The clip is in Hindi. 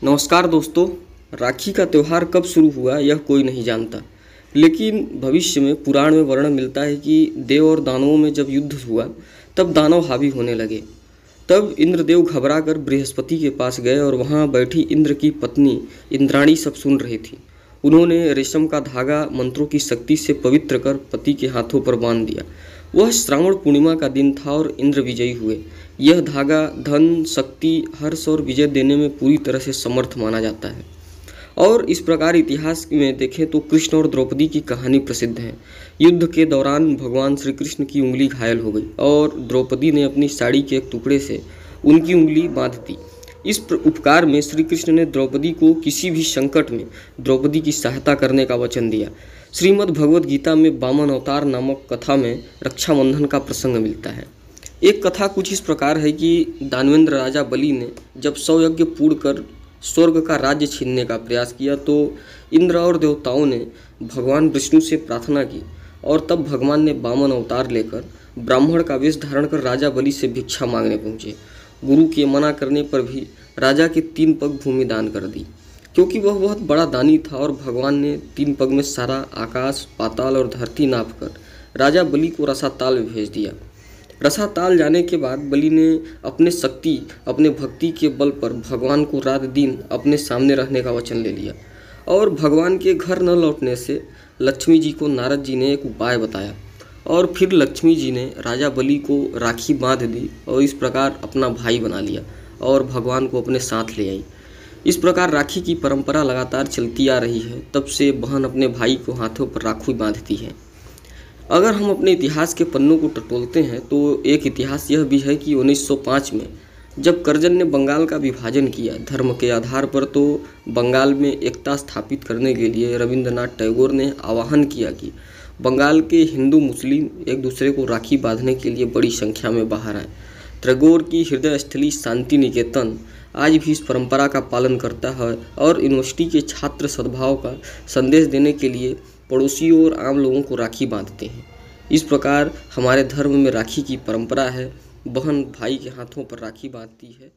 नमस्कार दोस्तों। राखी का त्यौहार कब शुरू हुआ यह कोई नहीं जानता, लेकिन भविष्य में पुराण में वर्णन मिलता है कि देव और दानवों में जब युद्ध हुआ तब दानव हावी होने लगे। तब इंद्रदेव घबराकर बृहस्पति के पास गए और वहां बैठी इंद्र की पत्नी इंद्राणी सब सुन रही थी। उन्होंने रेशम का धागा मंत्रों की शक्ति से पवित्र कर पति के हाथों पर बांध दिया। वह श्रावण पूर्णिमा का दिन था और इंद्र विजयी हुए। यह धागा धन, शक्ति, हर्ष और विजय देने में पूरी तरह से समर्थ माना जाता है। और इस प्रकार इतिहास में देखें तो कृष्ण और द्रौपदी की कहानी प्रसिद्ध है। युद्ध के दौरान भगवान श्री कृष्ण की उंगली घायल हो गई और द्रौपदी ने अपनी साड़ी के एक टुकड़े से उनकी उंगली बांध दी। इस उपकार में श्री कृष्ण ने द्रौपदी को किसी भी संकट में द्रौपदी की सहायता करने का वचन दिया। श्रीमद् भगवद गीता में वामन अवतार नामक कथा में रक्षाबंधन का प्रसंग मिलता है। एक कथा कुछ इस प्रकार है कि दानवेंद्र राजा बलि ने जब 100 यज्ञ पूर्ण कर स्वर्ग का राज्य छीनने का प्रयास किया तो इंद्र और देवताओं ने भगवान विष्णु से प्रार्थना की और तब भगवान ने वामन अवतार लेकर ब्राह्मण का वेश धारण कर राजा बलि से भिक्षा मांगने पहुंचे। गुरु के मना करने पर भी राजा के 3 पग भूमि दान कर दी, क्योंकि वह बहुत बड़ा दानी था। और भगवान ने 3 पग में सारा आकाश, पाताल और धरती नाप कर राजा बलि को रसाताल में भेज दिया। रसाताल जाने के बाद बलि ने अपने भक्ति के बल पर भगवान को रात दिन अपने सामने रहने का वचन ले लिया। और भगवान के घर न लौटने से लक्ष्मी जी को नारद जी ने एक उपाय बताया और फिर लक्ष्मी जी ने राजा बलि को राखी बांध दी और इस प्रकार अपना भाई बना लिया और भगवान को अपने साथ ले आई। इस प्रकार राखी की परंपरा लगातार चलती आ रही है। तब से बहन अपने भाई को हाथों पर राखी बांधती है। अगर हम अपने इतिहास के पन्नों को टटोलते हैं तो एक इतिहास यह भी है कि 1905 में जब कर्जन ने बंगाल का विभाजन किया धर्म के आधार पर, तो बंगाल में एकता स्थापित करने के लिए रविंद्रनाथ टैगोर ने आह्वान किया कि बंगाल के हिंदू मुस्लिम एक दूसरे को राखी बांधने के लिए बड़ी संख्या में बाहर आए। टैगोर की हृदय स्थली शांति निकेतन आज भी इस परंपरा का पालन करता है और यूनिवर्सिटी के छात्र सद्भाव का संदेश देने के लिए पड़ोसियों और आम लोगों को राखी बांधते हैं। इस प्रकार हमारे धर्म में राखी की परंपरा है। बहन भाई के हाथों पर राखी बांधती है।